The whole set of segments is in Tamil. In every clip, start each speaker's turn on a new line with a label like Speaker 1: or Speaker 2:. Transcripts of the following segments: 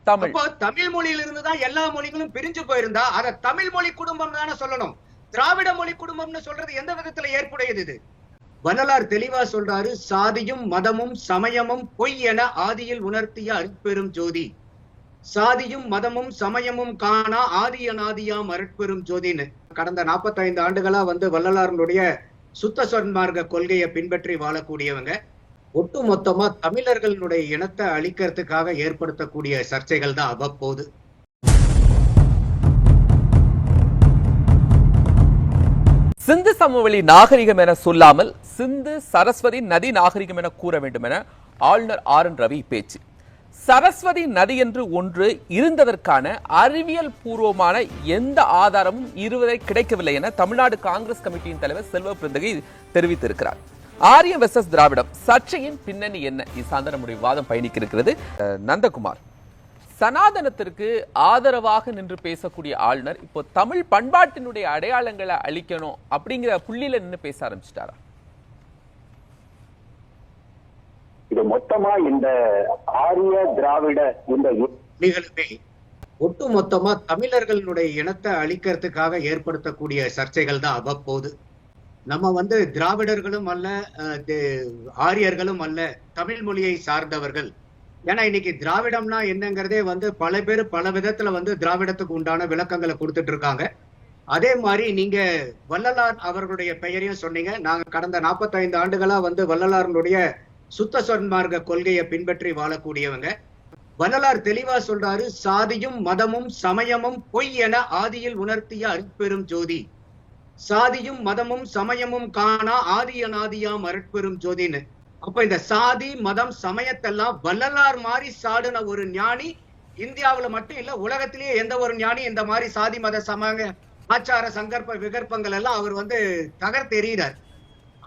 Speaker 1: தமிழ்.
Speaker 2: அப்போ தமிழ் மொழியில இருந்துதான் எல்லா மொழிகளும் பிரிஞ்சு போயிருந்தா அதை தமிழ் மொழி குடும்பம் தானே சொல்லணும். திராவிட மொழி குடும்பம்னு சொல்றது எந்த விதத்துல ஏற்புடையது? இது வள்ளலார் தெளிவா சொல்றாரு, சாதியும் மதமும் சமயமும் பொய் என ஆதியில் உணர்த்திய அருட்பெரும் ஜோதி. சாதியும் மதமும் சமயமும் காணா ஆதிய நாதியாம் அருட்பெரும் ஜோதின்னு கடந்த 45 ஆண்டுகளா வள்ளலாருடைய சுத்த சன்மார்க்க கொள்கையை பின்பற்றி வாழக்கூடியவங்க ஒட்டு மொத்தமா தமிழர்களுடைய இனத்தை அழிக்கிறதுக்காக ஏற்படுத்தக்கூடிய சர்ச்சைகள் தான் அவ்வப்போது.
Speaker 1: சிந்து சமவெளி நாகரிகம் என சொல்லாமல் சிந்து சரஸ்வதி நதி நாகரிகம் என கூற வேண்டும் என ஆளுநர் RN ரவி பேச்சு. சரஸ்வதி நதி என்று ஒன்று இருந்ததற்கான அறிவியல் பூர்வமான எந்த ஆதாரமும் இதுவரை கிடைக்கவில்லை என தமிழ்நாடு காங்கிரஸ் கமிட்டியின் தலைவர் செல்வ பிறந்தகை தெரிவித்திருக்கிறார். ஆரியம் வெர்சஸ் திராவிடம் சர்ச்சையின் பின்னணி என்ன? இது சார்ந்த நம்முடைய வாதம் பயணிக்க இருக்கிறது. நந்தகுமார், சனாதனத்திற்கு ஆதரவாக நின்று பேசக்கூடிய ஆளுநர் இப்போ தமிழ் பண்பாட்டினுடைய அடையாளங்களை அழிக்கணும் அப்படிங்கிற புள்ளியில நின்று பேச ஆரம்பிச்சிட்டாரா?
Speaker 3: இது மொத்தமா இந்த ஆரிய திராவிட இந்த
Speaker 2: நிகழ்வே ஒட்டு மொத்தமா தமிழர்களுடைய இனத்தை அழிக்கிறதுக்காக ஏற்படுத்தக்கூடிய சர்ச்சைகள் தான் அவ்வப்போது. நம்ம திராவிடர்களும் அல்ல, ஆரியர்களும் அல்ல, தமிழ் மொழியை சார்ந்தவர்கள். ஏன்னா இன்னைக்கு திராவிடம்னா என்னங்கிறதே பல பேர் பல விதத்துல திராவிடத்துக்கு உண்டான விளக்கங்களை கொடுத்துட்டு இருக்காங்க. அதே மாதிரி நீங்க வள்ளலார் அவர்களுடைய பெயரையும் சொன்னீங்க. நாங்க கடந்த 45 ஆண்டுகளா வள்ளலாருடைய சுத்த சன்மார்க்க கொள்கையை பின்பற்றி வாழக்கூடியவங்க. வள்ளலார் தெளிவா சொல்றாரு, சாதியும் மதமும் சமயமும் பொய் என ஆதியில் உணர்த்திய அருட்பெரும் ஜோதி. சாதியும் மதமும் சமயமும் காணா ஆதிய நாதியாம் அருட்பெரும் ஜோதின்னு. அப்ப இந்த சாதி மதம் சமயத்தெல்லாம் வள்ளலார் மாதிரி சாடுன ஒரு ஞானி இந்தியாவுல மட்டும் இல்ல, உலகத்திலேயே எந்த ஒரு ஞானி இந்த மாதிரி சாதி மத சமய ஆச்சார சங்கற்ப விகற்பங்கள் எல்லாம் அவர் தகர்த்தெறிகிறார்.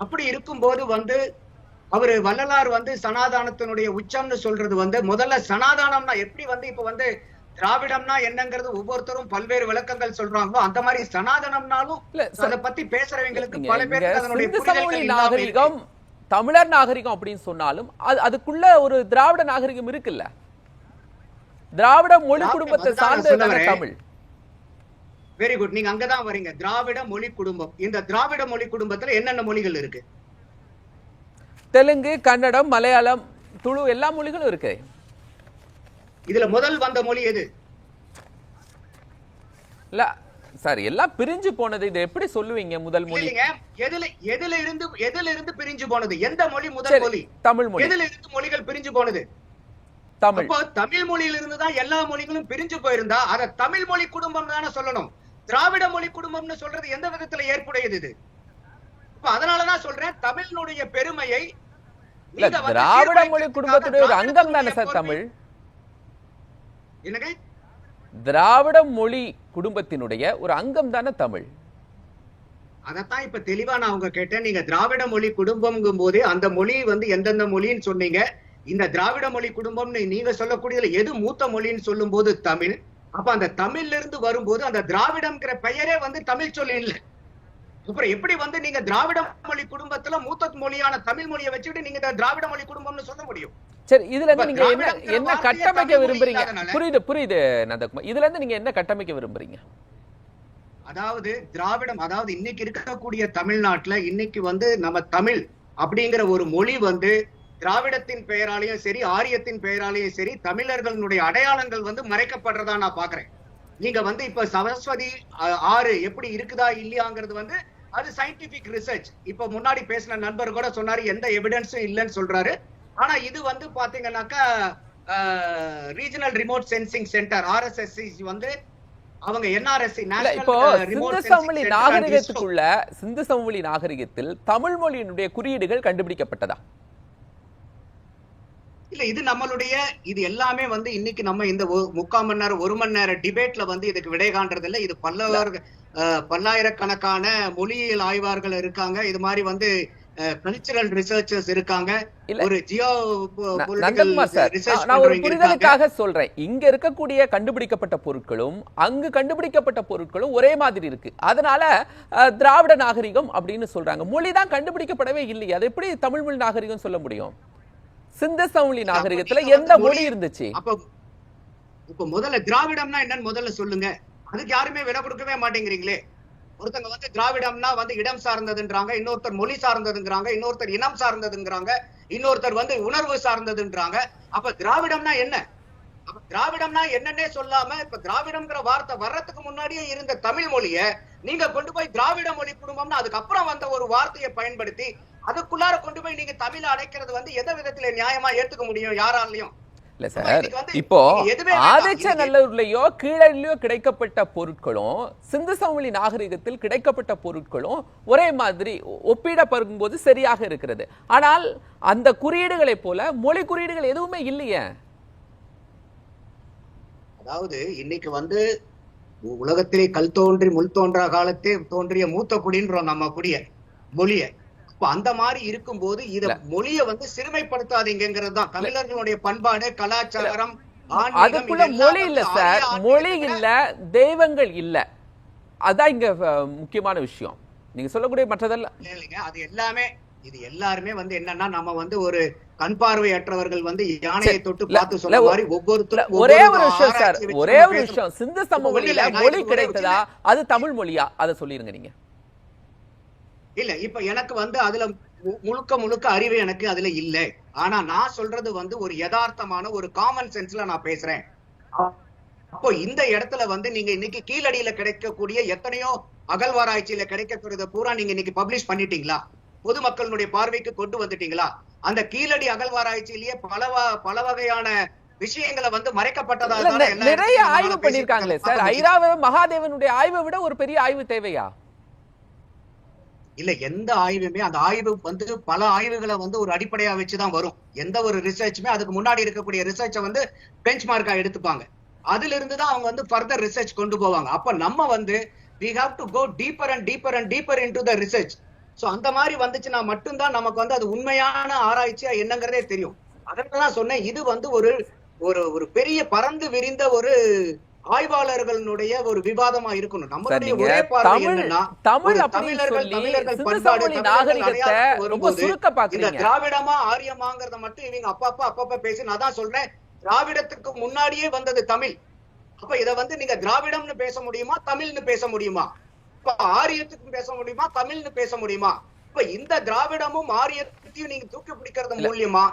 Speaker 2: அப்படி இருக்கும்போது அவரு வள்ளலார் சனாதானத்தினுடைய உச்சம்னு சொல்றது முதல்ல சனாதானம்னா எப்படி இப்ப திராவிடம்னா என்னங்கிறது ஒவ்வொருத்தரும் பல்வேறு விளக்கங்கள் சொல்றாங்களோ அந்த மாதிரி சனாதனம்னாலும் அதை பத்தி பேசுறவங்களுக்கு பல பேருக்கு அதனுடைய
Speaker 1: நாகரிகம் தமிழர் நாகரிகம் அப்படின்னு சொன்னாலும் அதுக்குள்ள ஒரு திராவிட நாகரிகம் இருக்குல்ல. திராவிட மொழி குடும்பத்தை சார்ந்த தமிழ்.
Speaker 2: வெரி குட், நீங்க அங்கதான் வரீங்க. திராவிட மொழி குடும்பம். இந்த திராவிட மொழி குடும்பத்துல என்னென்ன மொழிகள் இருக்கு?
Speaker 1: தெலுங்கு, கன்னடம், மலையாளம், துளு எல்லா மொழிகளும் இருக்கு.
Speaker 2: இதுல முதல் வந்த மொழி எது?
Speaker 1: இல்ல சார், எல்லாம் பிரிஞ்சு போனது. இது எப்படி சொல்லுவீங்க முதல் மொழி?
Speaker 2: எதுல இருந்து பிரிஞ்சு போனது? எந்த மொழி முதல் மொழி?
Speaker 1: தமிழ் மொழி.
Speaker 2: எதுல இருந்து மொழிகள் பிரிஞ்சு போனது?
Speaker 1: தமிழ்.
Speaker 2: அப்போ தமிழ் மொழியில இருந்து தான் எல்லா மொழிகளும் பிரிஞ்சு போயிருந்தா அதை தமிழ் மொழி குடும்பம் தானே சொல்லணும். திராவிட மொழி குடும்பம்னு சொல்றது எந்த விதத்துல ஏற்புடையது? இது அதனாலதான் சொல்றேன், தமிழினுடைய பெருமையை
Speaker 1: திராவிட மொழி குடும்பத்துடைய ஒரு அங்கம் தானே சார் தமிழ்.
Speaker 2: என்னங்க?
Speaker 1: திராவிட மொழி குடும்பத்தினுடைய ஒரு அங்கம் தானே தமிழ்.
Speaker 2: அதத்தான் இப்ப தெளிவா நான் உங்க கேட்டேன். நீங்க திராவிட மொழி குடும்பம்ங்கும் போது அந்த மொழி எந்தெந்த மொழின்னு சொன்னீங்க. இந்த திராவிட மொழி குடும்பம்னு நீங்க சொல்லக்கூடியதுல எது மூத்த மொழின்னு சொல்லும் போது தமிழ். அப்ப அந்த தமிழ்ல இருந்து வரும்போது அந்த திராவிடம்ங்கிற பெயரே தமிழ் சொல்லி இல்லை. அப்புறம் எப்படி நீங்க திராவிட மொழி குடும்பத்துல மூத்த மொழியான தமிழ் மொழியை வச்சுட்டு நீங்க திராவிட மொழி குடும்பம்னு சொல்ல முடியும்?
Speaker 1: சரி, இதுல இருந்து நீங்க என்ன கட்டமைக்க விரும்புறீங்க? புரியுது நந்தகுமார், இதுல இருந்து நீங்க என்ன கட்டமைக்க விரும்புறீங்க?
Speaker 2: அதாவது திராவிடம், அதாவது இன்னைக்கு இருக்கக்கூடிய தமிழ்நாட்டுல இன்னைக்கு நம்ம தமிழ் அப்படிங்கிற ஒரு மொழி திராவிடத்தின் பெயராலையும் சரி, ஆரியத்தின் பெயராலையும் சரி, தமிழர்களுடைய அடையாளங்கள் மறைக்கப்படுறதா நான் பாக்குறேன். நீங்க இப்ப சரஸ்வதி ஆறு எப்படி இருக்குதா இல்லையாங்கிறது அது சயின்டிபிக் ரிசர்ச். இப்ப முன்னாடி பேசின நண்பர் கூட சொன்னாரு எந்த எவிடன்ஸும் இல்லைன்னு சொல்றாரு. ஆனா இது பாத்தீங்கன்னாக்கா regional remote sensing centre RSSC அவங்க NRSC
Speaker 1: சிந்து சமவெளி நாகரிகத்தில் தமிழ் மொழியினுடைய குறியீடுகள் கண்டுபிடிக்கப்பட்டதா?
Speaker 2: இல்ல, இது நம்மளுடைய இது எல்லாமே இன்னைக்கு நம்ம இந்த 3/4 மணி நேரம் 1 மணி நேரம் டிபேட்ல இதுக்கு விடை காண்றது இல்ல. இது பல்லாயிரக்கணக்கான மொழியியல் ஆய்வாளர்கள் இருக்காங்க. இது மாதிரி கல்ச்சரல் ரிசர்ச்சர்ஸ் இருக்காங்க. ஒரு
Speaker 1: நான் ஒரு புரிதலுக்காக சொல்றேன். இங்க இருக்கக்கூடிய கண்டுபிடிக்கப்பட்ட பொருட்களும் அங்கு கண்டுபிடிக்கப்பட்ட பொருட்களும் ஒரே மாதிரி இருக்கு. அதனால திராவிட நாகரிகம் அப்படின்னு சொல்றாங்க. மொழிதான் கண்டுபிடிக்கப்படவே இல்லை. அது எப்படி தமிழ் மொழி நாகரிகம் சொல்ல முடியும்? சிந்து சமவெளி நாகரிகத்துல எந்த மொழி இருந்துச்சு?
Speaker 2: இப்ப முதல்ல திராவிடம்னா என்னன்னு முதல்ல சொல்லுங்க. அதுக்கு யாருமே விட கொடுக்கவே மாட்டேங்கிறீங்களே. ஒருத்தங்க வந்து திராவிடம்னா வந்து இடம் சார்ந்ததுன்றாங்க, இன்னொருத்தர் மொழி சார்ந்ததுங்கிறாங்க, இன்னொருத்தர் இனம் சார்ந்ததுங்கிறாங்க, இன்னொருத்தர் வந்து உணர்வு சார்ந்ததுன்றாங்க. அப்ப திராவிடம்னா என்ன? அப்ப திராவிடம்னா என்னன்னே சொல்லாம இப்ப திராவிடம்ங்கிற வார்த்தை வர்றதுக்கு முன்னாடியே இருந்த தமிழ் மொழிய நீங்க கொண்டு போய் திராவிட மொழி குடும்பம்னு அதுக்கப்புறம் வந்த ஒரு வார்த்தையை பயன்படுத்தி அதுக்குள்ளார கொண்டு போய் நீங்க தமிழ அடைக்கிறது வந்து எந்த விதத்துல நியாயமா ஏத்துக்க முடியும் யாராலையும்?
Speaker 1: இல்ல சார், இப்போ ஆதிச்சநல்லூர்லயோ கீழடியிலயோ கிடைக்கப்பட்ட பொருட்களும் சிந்து சமவெளி நாகரிகத்தில் கிடைக்கப்பட்ட பொருட்களும் ஒரே மாதிரி ஒப்பிடப்படும் போது சரியாக இருக்கிறது. ஆனால் அந்த குறியீடுகளை போல மொழி குறியீடுகள் எதுவுமே இல்லையே.
Speaker 2: அதாவது இன்னைக்கு வந்து உலகத்திலே கல் தோன்றி முள் தோன்றா காலத்தே தோன்றிய மூத்த குடின்றோம் நம்ம குடிய மொழிய. இப்ப அந்த மாதிரி இருக்கும் போது இத மொழிய வந்து சிறுமைப்படுத்தாதீங்கிறது தான் தமிழர்களுடைய பண்பாடு, கலாச்சாரம்.
Speaker 1: அதுக்குள்ள மொழி இல்ல சார், மொழி இல்ல, தெய்வங்கள் இல்ல. அதான் இங்க முக்கியமான விஷயம். நீங்க சொல்லக்கூடிய மற்றதெல்லாம்
Speaker 2: இல்லைங்க. அது எல்லாமே இது எல்லாருமே வந்து என்னன்னா நம்ம வந்து ஒரு கண் பார்வையற்றவர்கள் வந்து யானையை தொட்டு பார்த்து சொல்ற மாதிரி ஒவ்வொருத்தரும்
Speaker 1: ஒரே ஒரு விஷயம் சார், ஒரே ஒரு விஷயம். சிந்து சமவெளியில மொழி கிடைத்ததா? அது தமிழ் மொழியா? அதை சொல்லிருங்க நீங்க.
Speaker 2: இல்ல இப்ப எனக்கு வந்து அதுல முழுக்க அறிவு எனக்கு அதுல இல்ல. ஆனா நான் சொல்றது வந்து ஒரு யதார்த்தமான ஒரு காமன் சென்ஸ்ல நான் பேசுறேன். அப்போ இந்த இடத்துல வந்து நீங்க இன்னைக்கு கீழடியில கிடைக்கக்கூடிய எத்தனையோ அகழ்வாராய்ச்சியில கிடைக்கக்கூடியத பூரா நீங்க இன்னைக்கு பப்ளிஷ் பண்ணிட்டீங்களா? பொதுமக்களுடைய பார்வைக்கு கொண்டு வந்துட்டீங்களா? அந்த கீழடி அகழ்வாராய்ச்சியிலேயே பல வகையான விஷயங்களை வந்து மறைக்கப்பட்டதா
Speaker 1: நிறைய ஆய்வு பண்ணிருக்காங்களே சார். ஐராவ மகாதேவனுடைய ஆய்வை விட ஒரு பெரிய ஆய்வு தேவையா?
Speaker 2: இல்ல எந்த ஆய்வுமே அந்த ஆய்வு வந்து பல ஆய்வுகளை வந்து ஒரு அடிப்படையா வச்சுதான் வரும். எந்த ஒரு ரிசர்ச்சுமே அதுக்கு முன்னாடி இருக்கக்கூடிய ரிசர்ச்சை வந்து பெஞ்ச் மார்க்கா எடுத்துப்பாங்க. அதுல இருந்துதான் அவங்க வந்து ஃபர்தர் ரிசர்ச் கொண்டு போவாங்க. அப்ப நம்ம வந்து we have to go deeper and deeper and deeper into the research. So அந்த மாதிரி வந்துச்சுன்னா மட்டும்தான் நமக்கு வந்து அது உண்மையான ஆராய்ச்சியா என்னங்கிறதே தெரியும். அதனாலதான் சொன்னேன் இது வந்து ஒரு ஒரு பெரிய பறந்து விரிந்த ஒரு ஆய்வாளர்களுடைய ஒரு விவாதமா இருக்கணும். நம்மளுடைய ஒரே பார்வை என்னன்னா தமிழர்கள் பண்பாடு நாகரிகத்தை இந்த திராவிடமா ஆரியமாங்கிறத மட்டும் இவங்க அப்பப்ப பேசி நான் தான் சொல்றேன். திராவிடத்துக்கு முன்னாடியே வந்தது தமிழ். அப்ப இத வந்து நீங்க திராவிடம்னு பேச முடியுமா, தமிழ்னு பேச முடியுமா? இப்ப ஆரியத்துக்கும் பேச முடியுமா, தமிழ்னு பேச முடியுமா? இப்ப இந்த திராவிடமும் ஆரியத்தையும் நீங்க தூக்கி பிடிக்கிறது மூலியமா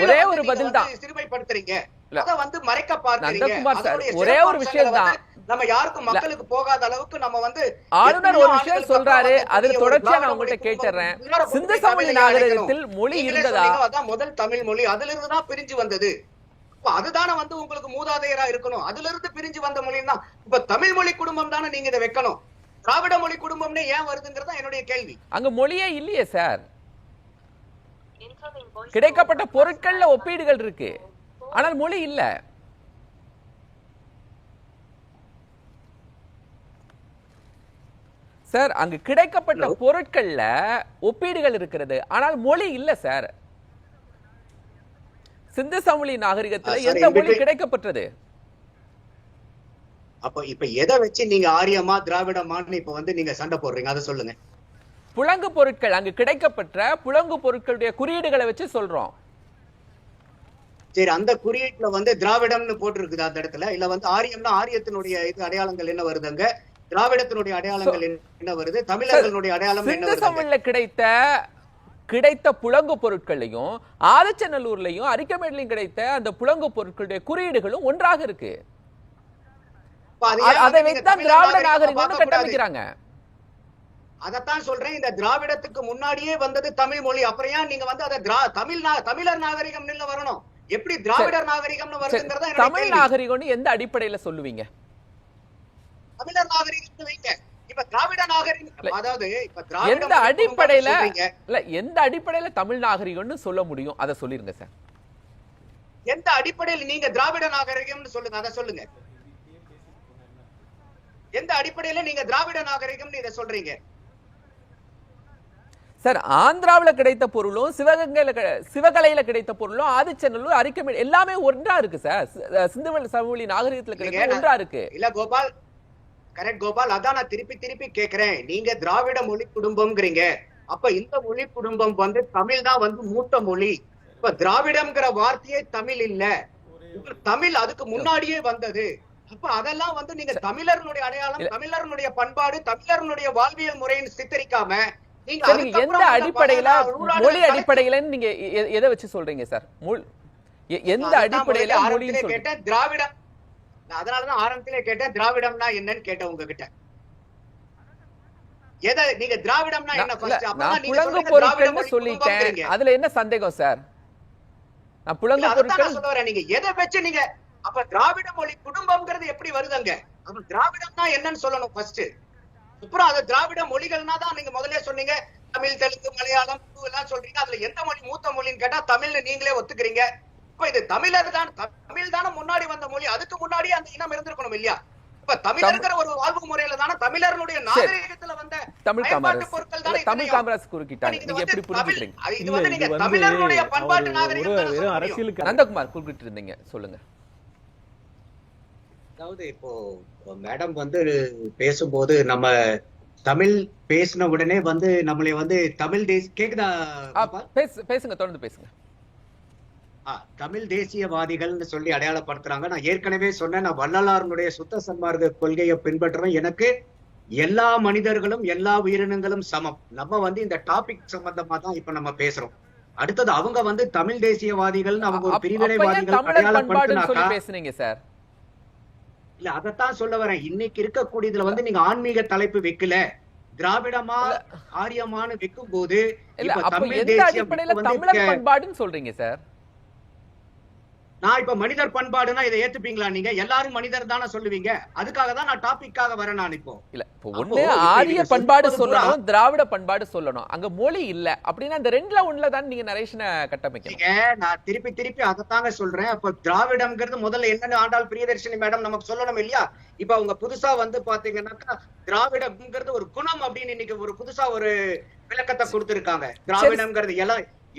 Speaker 1: ஒரே ஒரு பதில் தான்
Speaker 2: சிறுமைப்படுத்துறீங்க, அத வந்து மறைக்க பார்க்கறீங்க.
Speaker 1: ஒரே ஒரு விஷயம் தான்
Speaker 2: நம்ம யாருக்கும் மக்களுக்கு போகாத அளவுக்கு நம்ம வந்து
Speaker 1: ஆளுநர் ஒரு விஷயம் சொல்றாரு. அதுல தொடர்ச்சியா நான் உங்கள்கிட்ட கேட்டுறேன். சிந்து சமவெளி நாகரிகத்தில் மொழி இருந்ததா?
Speaker 2: அதான் முதல் தமிழ் மொழி அதுல இருந்துதான் பிரிஞ்சு வந்தது. அதுதானே வந்து உங்களுக்கு மூதாதையரா இருக்கணும். அதுல இருந்து பிரிஞ்சு வந்த மொழி தான். இப்ப தமிழ் மொழி குடும்பம் தானே நீங்க இதை வைக்கணும். திராவிட மொழி குடும்பம்னே ஏன் வருதுங்கிறதா என்னுடைய கேள்வி.
Speaker 1: அங்க மொழியே இல்லையே சார். கிடைக்கப்பட்ட பொருட்கள்ல ஒப்பீடுகள் இருக்கு, ஆனால் மொழி இல்ல. சார் அங்கு கிடைக்கப்பட்ட பொருட்கள்ல ஒப்பீடுகள் இருக்கிறது, ஆனால் மொழி இல்ல சார். சிந்து சமவெளி நாகரிகத்துல எந்த மொழி கிடைக்கப்பட்டது?
Speaker 2: அப்ப இப்ப எதை வச்சு நீங்க ஆரியமா திராவிடமான்னு இப்ப வந்து நீங்க சண்டை போடுறீங்க, அதை சொல்லுங்க.
Speaker 1: புலங்கு பொருட்கள், அங்கு கிடைக்கப்பட்ட புலங்கு பொருட்களுடைய குறியீடுகளை வச்சு சொல்றோம்.
Speaker 2: சரி, அந்த குறியீட்டுல வந்து திராவிடம்னு போட்டிருக்குது அந்த இடத்துல, இல்ல வந்து ஆரியம்னா ஆரியத்தினுடைய இது அடையாளங்கள் என்ன வருதுங்க, திராவிடத்தினுடைய அடையாளங்கள் என்ன வருது, தமிழர்களுடைய அடையாளம் என்ன வருது?
Speaker 1: தமிழ்ல கிடைத்த புலங்கு பொருட்களையும் ஆதிச்சநல்லூர்லயும் அரிக்கமேட்லயும் கிடைத்த அந்த புலங்கு பொருட்களுடைய குறியீடுகளும் ஒன்றாக இருக்கு. அதை வைத்தான் திராவிட நாகரிகம் கட்டமைக்கிறாங்க.
Speaker 2: அதத்தான் சொல்றேன், இந்த திராவிடத்துக்கு முன்னாடியே வந்தது தமிழ் மொழி. அப்புறம் ஏன் நீங்க வந்து அதை தமிழர் நாகரிகம் வரணும்? எப்படி திராவிடர் நாகரிகம்னு வருதுங்கிறத
Speaker 1: தமிழ் நாகரிகம்னு எந்த அடிப்படையில சொல்லுவீங்க?
Speaker 2: தமிழர் நாகரிகம் வைங்க. இப்ப திராவிட நாகரிகம் அதாவது இப்ப
Speaker 1: எந்த அடிப்படையில இல்ல எந்த அடிப்படையில தமிழ் நாகரிகம்னு சொல்ல முடியும், அதை சொல்லிருங்க சார்.
Speaker 2: எந்த அடிப்படையில் நீங்க திராவிட நாகரிகம்னு சொல்லுங்க, அதை சொல்லுங்க. எந்த அடிப்படையில நீங்க திராவிட நாகரிகம்னு இதை சொல்றீங்க?
Speaker 1: சார் ஆந்திராவில கிடைத்த பொருளும் சிவகலையில கிடைத்த பொருளும் ஆதிச்சநல்லூர் அரிக்கமேடு எல்லாமே ஒன்றா இருக்கு சார். சிந்து சமவெளி நாகரிகத்துல கிடைத்த ஒன்றா இருக்கு.
Speaker 2: இல்ல கோபால், கரெக்ட் கோபால், அதான் நான் திருப்பி கேக்குறேன். நீங்க திராவிட மொழி குடும்பம்ங்கிறீங்க. அப்ப இந்த மொழி குடும்பம் வந்து தமிழ் தான் வந்து மூத்த மொழி. இப்ப திராவிடம்ங்கிற வார்த்தையே தமிழ் இல்ல. தமிழ் அதுக்கு முன்னாடியே வந்தது. அப்ப அதெல்லாம் வந்து நீங்க தமிழர்களுடைய அடையாளம், தமிழர்களுடைய பண்பாடு, தமிழர்களுடைய வாழ்வியல் முறைன்னு சித்தரிக்காம நீங்க
Speaker 1: எந்த அடிப்படையில மொழி அடிப்படையில நீங்க எதை வச்சு சொல்றீங்க சார்? எந்த அடிப்படையில மொழின்னு
Speaker 2: கேட்டேன் திராவிடம். அதனாலதான் ஆரம்பத்திலே கேட்டேன் திராவிடம்னா என்னன்னு கேட்டேன் உங்ககிட்ட. எதை நீங்க திராவிடம்னா என்ன ஃபர்ஸ்ட்?
Speaker 1: அப்பதான் நீங்க புலங்கு பொருட்கள்னு சொல்லிட்டேன். அதுல என்ன சந்தேகம் சார்? நான் புலங்கு பொருட்கள்
Speaker 2: சொல்ல வரேன். நீங்க எதை வச்சு நீங்க அப்ப திராவிட மொழி குடும்பம்ங்கிறது எப்படி வருதுங்க? அப்ப திராவிடம்னா என்னன்னு சொல்லணும் ஃபர்ஸ்ட். அப்புறம் அது திராவிட மொழிகள்னா தான் நீங்க முதல்ல சொன்னீங்க. தமிழ், தெலுங்கு, மலையாளம் எல்லாம் சொல்றீங்க. அதுல எந்த மொழி மூத்த மொழின்னு கேட்டா தமிழ்னு நீங்களே ஒத்துக்கிறீங்க. இப்ப இது தமிழர் தான், தமிழ் தானே முன்னாடி வந்த மொழி. அதுக்கு முன்னாடியே அந்த இனம் இருந்திருக்கணும் இல்லையா? இப்ப தமிழர்ங்கிற ஒரு வாழ்வு முறையில தானே தமிழர்களுடைய நாகரிகத்துல வந்த
Speaker 1: தமிழ்
Speaker 2: பொருட்கள் தானே.
Speaker 1: தமிழ் காமராஜ் குறுக்கிட்டாங்க. நீங்க எப்படி புரிஞ்சுக்கிறீங்க?
Speaker 2: இது வந்து நீங்க தமிழர்களுடைய பண்பாட்டு நாகரிகம்
Speaker 4: அரசியலுக்கு
Speaker 1: நந்தகுமார் குறுக்கிட்டு இருந்தீங்க, சொல்லுங்க.
Speaker 2: அதாவது இப்போ மேடம் வந்து பேசும்போது நம்ம தமிழ் பேசின உடனே வந்து நம்மளை வந்து தமிழ் கேக்குதா?
Speaker 1: பேசுங்க, தொடர்ந்து பேசுங்க.
Speaker 2: தமிழ் தேசியவாதிகள்னு சொல்லி அடையாளப்படுத்துறாங்க. நான் ஏற்கனவே சொன்னேன், நான் வள்ளலாருடைய சுத்த சன்மார்க்க கொள்கையை பின்பற்றுறேன். எனக்கு எல்லா மனிதர்களும் எல்லா உயிரினங்களும் சமம். நம்ம வந்து இந்த டாபிக் சம்பந்தமா தான் இப்ப நம்ம பேசுறோம். அடுத்தது அவங்க வந்து தமிழ் தேசியவாதிகள் அவங்க ஒரு பிரிவினைவாதிகள் அடையாளப்படுத்தினாக்கா
Speaker 1: பேசுனீங்க சார்.
Speaker 2: இல்ல அதத்தான் சொல்ல வரேன். இன்னைக்கு இருக்கக்கூடியதுல வந்து நீங்க ஆன்மீக தலைப்பு வைக்கல, திராவிடமா ஆரியமானு வைக்கும் போது
Speaker 1: தமிழ் தமிழர் பண்பாடுன்னு சொல்றீங்க சார்.
Speaker 2: நான் இப்ப மனிதர் பண்பாடுனா இதை ஏத்துப்பீங்களா? நீங்க எல்லாரும் மனிதர் தானே சொல்லுவீங்க. அதுக்காக தான் நான் டாபிக்காக வரேன். நான் இப்போ
Speaker 1: இல்ல ஒண்ணு ஆரிய பண்பாடு சொல்லணும், திராவிட பண்பாடு சொல்லணும். அங்க மொழி இல்ல அப்படின்னா இந்த ரெண்டுல ஒண்ணுல தான் நீங்க நரேஷனை கட்டமைக்கீங்க.
Speaker 2: நான் திருப்பி அதத்தாங்க சொல்றேன். அப்ப திராவிடம்ங்கிறது முதல்ல என்னன்னு ஆண்டாள் பிரியதர்ஷினி மேடம் நமக்கு சொல்லணும் இல்லையா? இப்ப அவங்க புதுசா வந்து பாத்தீங்கன்னாக்கா திராவிடம்ங்கிறது ஒரு குணம் அப்படின்னு இன்னைக்கு ஒரு புதுசா ஒரு விளக்கத்தை கொடுத்திருக்காங்க. திராவிடம்ங்கிறது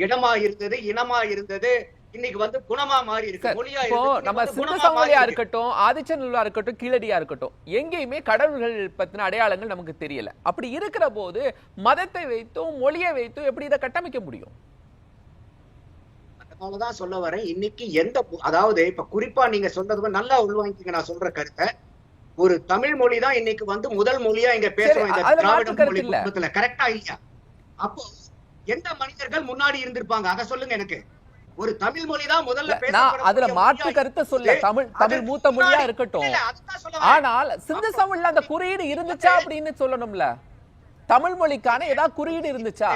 Speaker 2: இடமா இருந்தது, இனமா இருந்தது, இன்னைக்கு வந்து குணமா மாறி இருக்கு. மொழியா
Speaker 1: நம்ம சிந்து சமவெளியா இருக்கட்டும், ஆதிச்சநல்லூரா இருக்கட்டும், கீழடியா இருக்கட்டும், எங்கேயுமே கடவுள்கள் பத்தின அடையாளங்கள் நமக்கு தெரியல. அப்படி இருக்கிற போது மதத்தை வைத்தும் மொழியை வைத்தும் எப்படி இதை கட்டமைக்க முடியும்?
Speaker 2: அதனாலதான் சொல்ல வரேன். இன்னைக்கு அதாவது இப்ப குறிப்பா நீங்க சொல்றது நல்லா உள்வாங்கிங்க. நான் சொல்ற கருத்தை, ஒரு தமிழ் மொழி தான் இன்னைக்கு வந்து முதல் மொழியா இங்க பேசுறோம் இந்த திராவிட மொழி குடும்பத்துல. கரெக்டா இல்லையா? அப்போ எந்த மனிதர்கள் முன்னாடி இருந்திருப்பாங்க அதை சொல்லுங்க எனக்கு. ஒரு தமிழ் மொழி தான் முதல்ல
Speaker 1: பேசப்படும். அதுல மாற்று கருத்து சொல்ல தமிழ் மூத்த மொழியா இருக்கட்டும். ஆனால் சிந்து சமவெளில அந்த குறியீடு இருந்துச்சா அப்படின்னு சொல்லணும்ல. தமிழ் மொழிக்கான ஏதாவது குறியீடு இருந்துச்சா?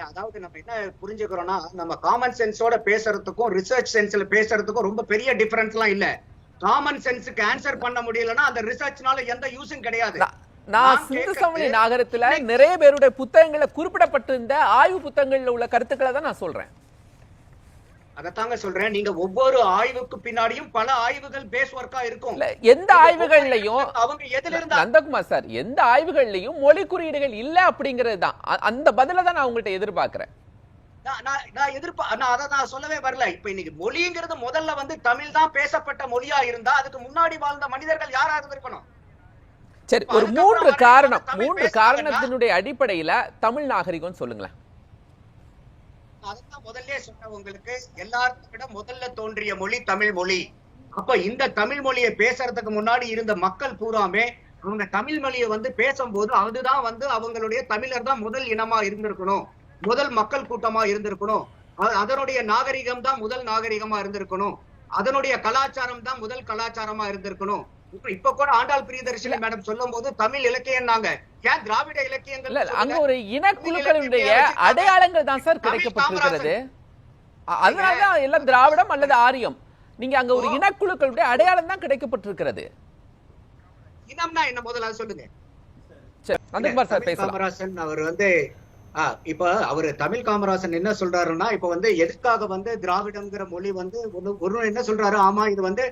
Speaker 2: அதாவது நம்ம என்ன புரிஞ்சுக்கிறோம்னா, நம்ம காமன் சென்ஸோட பேசுறதுக்கும் ரிசர்ச் சென்ஸ்ல பேசுறதுக்கும் ரொம்ப பெரிய டிஃபரன்ஸ் எல்லாம் இல்ல. காமன் சென்ஸுக்கு ஆன்சர் பண்ண முடியலன்னா அந்த ரிசர்ச்னால எந்த யூஸும் கிடையாது.
Speaker 1: நான் சிந்து சமவெளி நாகரத்துல நிறைய பேருடைய புத்தகங்கள்ல குறிப்பிடப்பட்டிருந்த ஆய்வு புத்தகங்கள்ல உள்ள கருத்துக்களை தான் நான் சொல்றேன்.
Speaker 2: அதத்தாங்க சொல்றேன். நீங்க ஒவ்வொரு ஆய்வுக்கு பின்னாடியும் பல ஆய்வுகள் பேஸ் ஒர்க்கா இருக்கும்.
Speaker 1: எந்த ஆய்வுகள்லயும்
Speaker 2: அவங்க எதுல இருந்தா
Speaker 1: நந்தகுமார் சார், எந்த ஆய்வுகள்லயும் மொழி குறியீடுகள் இல்ல அப்படிங்கிறது தான். அந்த பதில தான் நான் உங்கள்கிட்ட எதிர்பார்க்கிறேன்.
Speaker 2: நான் அதை நான் சொல்லவே வரல. இப்ப இன்னைக்கு மொழிங்கிறது முதல்ல வந்து தமிழ் தான் பேசப்பட்ட மொழியா இருந்தா அதுக்கு முன்னாடி வாழ்ந்த மனிதர்கள் யாரா இருந்திருக்கணும்?
Speaker 1: சரி, ஒரு மூன்று காரணத்தினுடைய அடிப்படையில தமிழ் நாகரிகம் சொல்லுங்களேன்.
Speaker 2: அதான் முதல்ல சொன்ன உங்களுக்கு, எல்லாருக்கும் விட முதல்ல தோன்றிய மொழி தமிழ் மொழி. அப்ப இந்த தமிழ் மொழியை பேசுறதுக்கு முன்னாடி இருந்த மக்கள் பூராமே அவங்க தமிழ் மொழியை வந்து பேசும்போது அதுதான் வந்து அவங்களுடைய தமிழர் தான் முதல் இனமா இருந்திருக்கணும், முதல் மக்கள் கூட்டமா இருந்திருக்கணும், அதனுடைய நாகரிகம் தான் முதல் நாகரிகமா இருந்திருக்கணும், அதனுடைய கலாச்சாரம் தான் முதல் கலாச்சாரமா இருந்திருக்கணும். இப்ப கூட ஆண்டாள் பிரியதர்ஷினி மேடம் சொல்லும் போது தமிழ் இலக்கியம் நாங்க ஏன் திராவிட இலக்கியங்கள்
Speaker 1: அங்க ஒரு இனக்குழுக்களுடைய அடையாளங்கள் தான் சார் கிடைக்கப்பட்டிருக்கிறது. அதனாலதான் எல்லாம் திராவிடம் அல்லது ஆரியம். நீங்க அங்க ஒரு இனக்குழுக்களுடைய அடையாளம் தான் கிடைக்கப்பட்டிருக்கிறது.
Speaker 2: இனம்னா என்ன முதல்ல சொல்லுங்க.
Speaker 1: காமராசன்
Speaker 2: அவர் வந்து இப்ப அவரு தமிழ் காமராசன் என்ன சொல்றாருன்னா, இப்ப வந்து எதுக்காக வந்து திராவிடம்ங்கிற மொழி வந்து ஒரு என்ன சொல்றாரு, ஆமா இது வந்து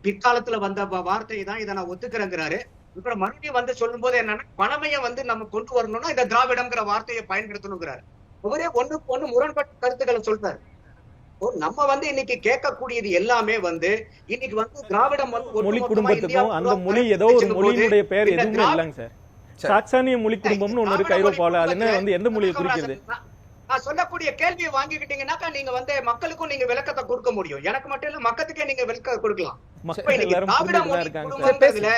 Speaker 2: பிற்காலத்துல வந்த வார்த்தை தான், இதை நான் ஒத்துக்கிறேங்கிறாரு. இப்ப மறுபடியும் வந்து சொல்லும் போது என்னன்னா, பழமையை வந்து நம்ம கொண்டு வரணும்னா இந்த திராவிடம்ங்கிற வார்த்தையை பயன்படுத்தணுங்கிறாரு. ஒரே ஒண்ணு முரண்பட்ட கருத்துக்களை சொல்றாரு. நம்ம வந்து இன்னைக்கு கேட்கக்கூடியது எல்லாமே வந்து இன்னைக்கு வந்து திராவிடம் வந்து
Speaker 4: மொழி குடும்பத்துக்கும் அந்த மொழி ஏதோ ஒரு மொழியினுடைய பெயர் எதுவுமே இல்லைங்க சார். சாக்சானிய மொழி குடும்பம்னு ஒண்ணு இருக்கு ஐரோப்பால. அது என்ன வந்து எந்த மொழியை குறிக்கிறது?
Speaker 2: நான் சொல்லக்கூடிய கேள்வியை வாங்கிக்கிட்டீங்கன்னாக்கா நீங்க வந்து மக்களுக்கும் நீங்க விளக்கத்தை கொடுக்க முடியும். எனக்கு மட்டும் இல்ல, மக்களுக்கே நீங்க விளக்கத்தை கொடுக்கலாம். இப்ப இன்னைக்கு திராவிட மொழி குடும்பம்ன்றதுல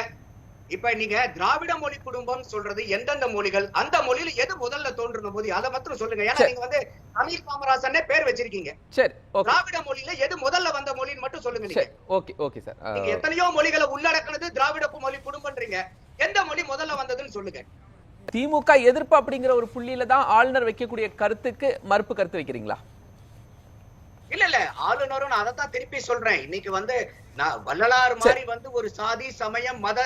Speaker 2: இப்ப நீங்க திராவிட மொழி குடும்பம் சொல்றது எந்தெந்த மொழிகள், அந்த மொழியில எது முதல்ல தோன்றுன போது அதை மட்டும் சொல்லுங்க. ஏன்னா நீங்க வந்து தமிழ் காமராசனே பேர் வச்சிருக்கீங்க.
Speaker 1: சரி,
Speaker 2: திராவிட மொழியில எது முதல்ல வந்த மொழின்னு மட்டும் சொல்லுங்க. நீங்க
Speaker 1: ஓகே ஓகே சார்.
Speaker 2: நீங்க எத்தனையோ மொழிகளை உள்ளடக்குனது திராவிட மொழி குடும்பம்ன்றீங்க. எந்த மொழி முதல்ல வந்ததுன்னு சொல்லுங்க.
Speaker 1: திமுக எதிர்ப்பு அப்படிங்கிற ஒரு புள்ளியில தான் ஆளுநர் வைக்கக்கூடிய கருத்துக்கு மறுப்பு கருத்து வைக்கிறீங்களா?
Speaker 2: இல்ல இல்ல, ஆளுநரும் நான் அதைத்தான் திருப்பி சொல்றேன். இன்னைக்கு வந்து நான் வள்ளலார் மாதிரி வந்து ஒரு சாதி சமயம் மத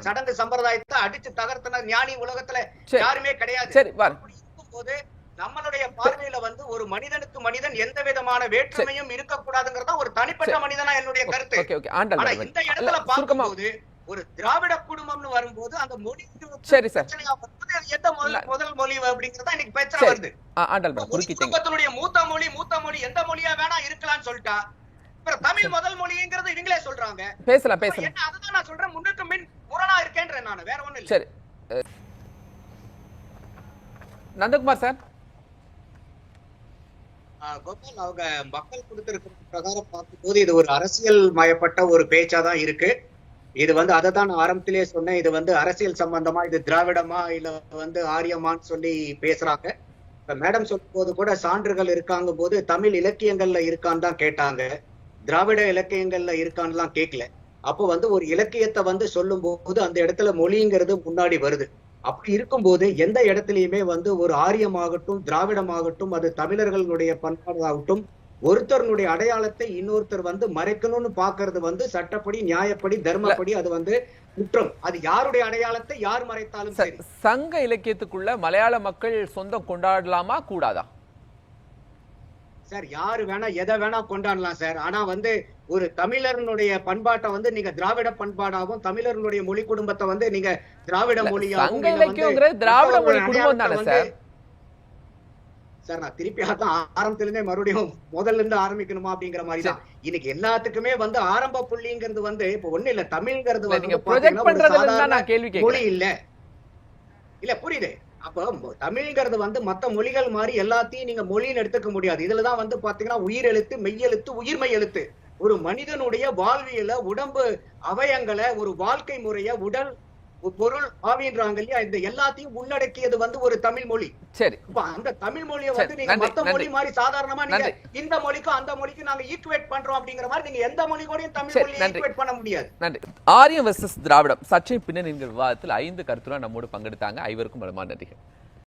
Speaker 2: சடங்கு சம்பிரதாயத்தை அடிச்சு தகர்த்தன ஞானி உலகத்துல யாருமே கிடையாது. இருக்கும்போது நம்மளுடைய பார்வையில வந்து ஒரு மனிதனுக்கு மனிதன் எந்த விதமான வேற்றுமையும் இருக்கக்கூடாதுங்கிறதா ஒரு தனிப்பட்ட மனிதனா என்னுடைய கருத்து. ஆனா இந்த இடத்துல பார்க்கும்போது ஒரு திராவிட குடும்பம்னு வரும்போது அந்த மொழி எந்த முதல் மொழி அப்படிங்கறதா இன்னைக்கு பிரச்சனை வருது. குடும்பத்தினுடைய மூத்த மொழி எந்த மொழியா வேணா இருக்கலாம்னு சொல்லிட்டா தமிழ் முதல் மொழிங்கிறது இவங்களே சொல்றாங்க.
Speaker 1: பேசலாம்.
Speaker 2: அதுதான் நான் சொல்றேன், முன்னுக்கு மின் முரணா இருக்கேன்றேன் நான், வேற ஒண்ணும் இல்ல.
Speaker 1: சரி நந்தகுமார் சார்.
Speaker 2: கோபால், அவங்க மக்கள் கொடுத்திருக்கிற பிரகாரம் பார்க்கும்போது இது ஒரு அரசியல் மயப்பட்ட ஒரு பேச்சாதான் இருக்கு. இது வந்து அதை தான் நான் ஆரம்பத்திலேயே சொன்னேன். இது வந்து அரசியல் சம்பந்தமா, இது திராவிடமா இல்ல வந்து ஆரியமான்னு சொல்லி பேசுறாங்க. இப்ப மேடம் சொல்லும் போது கூட சான்றுகள் இருக்காங்க போது தமிழ் இலக்கியங்கள்ல இருக்கான்னு தான் கேட்டாங்க, திராவிட இலக்கியங்கள்ல இருக்கான்னு எல்லாம் கேட்கல. அப்போ வந்து ஒரு இலக்கியத்தை வந்து சொல்லும் போது அந்த இடத்துல மொழிங்கிறது முன்னாடி வருது. அப்படி இருக்கும்போது எந்த இடத்துலயுமே வந்து ஒரு ஆரியமாகட்டும் திராவிடமாகட்டும் அது தமிழர்களுடைய பண்பாடாகட்டும் ஒருத்தருடைய அடையாளத்தை இன்னொருத்தர் வந்து மறைக்கணும்னு பாக்குறது வந்து சட்டப்படி நியாயப்படி தர்மப்படி அது வந்து குற்றம். அது யாருடைய அடையாளத்தை யார் மறைத்தாலும் சரி.
Speaker 1: சங்க இலக்கியத்துக்குள்ள மலையாள மக்கள் சொந்தம் கொண்டாடலாமா கூடாதா
Speaker 2: சார்? யாரு வேணா எதை வேணா கொண்டாடலாம் சார். ஆனா வந்து ஒரு தமிழர்களுடைய பண்பாட்டை வந்து நீங்க திராவிட பண்பாடாகவும் தமிழர்களுடைய மொழி குடும்பத்தை வந்து நீங்க திராவிட மொழியாகவும்
Speaker 1: திராவிட மொழி குடும்பம் தானே சார்?
Speaker 2: சார் நான் திருப்பி அதான் ஆரம்பத்துல இருந்தே மறுபடியும் முதல்ல இருந்து ஆரம்பிக்கணுமா அப்படிங்கிற மாதிரி தான். இன்னைக்கு எல்லாத்துக்குமே வந்து ஆரம்ப புள்ளிங்கிறது வந்து இப்ப ஒண்ணு இல்ல, தமிழ்ங்கிறது வந்து மொழி இல்ல. இல்ல புரியுது. அப்ப தமிழ்ங்கிறது வந்து மத்த மொழிகள் மாதிரி எல்லாத்தையும் நீங்க மொழின்னு எடுத்துக்க முடியாது. இதுலதான் வந்து பாத்தீங்கன்னா உயிர் எழுத்து, மெய்யெழுத்து, உயிர்மை எழுத்து, ஒரு மனிதனுடைய வாழ்வியல, உடம்பு அவயங்களை, ஒரு வாழ்க்கை முறைய, உடல் பொருள் ஆவின்றாங்க இல்லையா, இந்த எல்லாத்தையும் உள்ளடக்கியது வந்து ஒரு தமிழ் மொழி.
Speaker 1: சரி,
Speaker 2: அந்த தமிழ் மொழியை வந்து நீங்க மத்த மொழி மாதிரி சாதாரணமா நீங்க இந்த மொழிக்கும் அந்த மொழிக்கும் நாங்க ஈக்குவேட் பண்றோம் அப்படிங்கிற மாதிரி நீங்க எந்த மொழி கூடயும் தமிழ் மொழியை ஈக்குவேட் பண்ண முடியாது.
Speaker 1: நன்றி. ஆரியம் வெர்சஸ் திராவிடம் சர்ச்சை பின்னணி விவாதத்தில் 5 கருத்துடன் நம்மோடு பங்கெடுத்தாங்க. ஐவருக்கும் பலமான நன்றிகள்.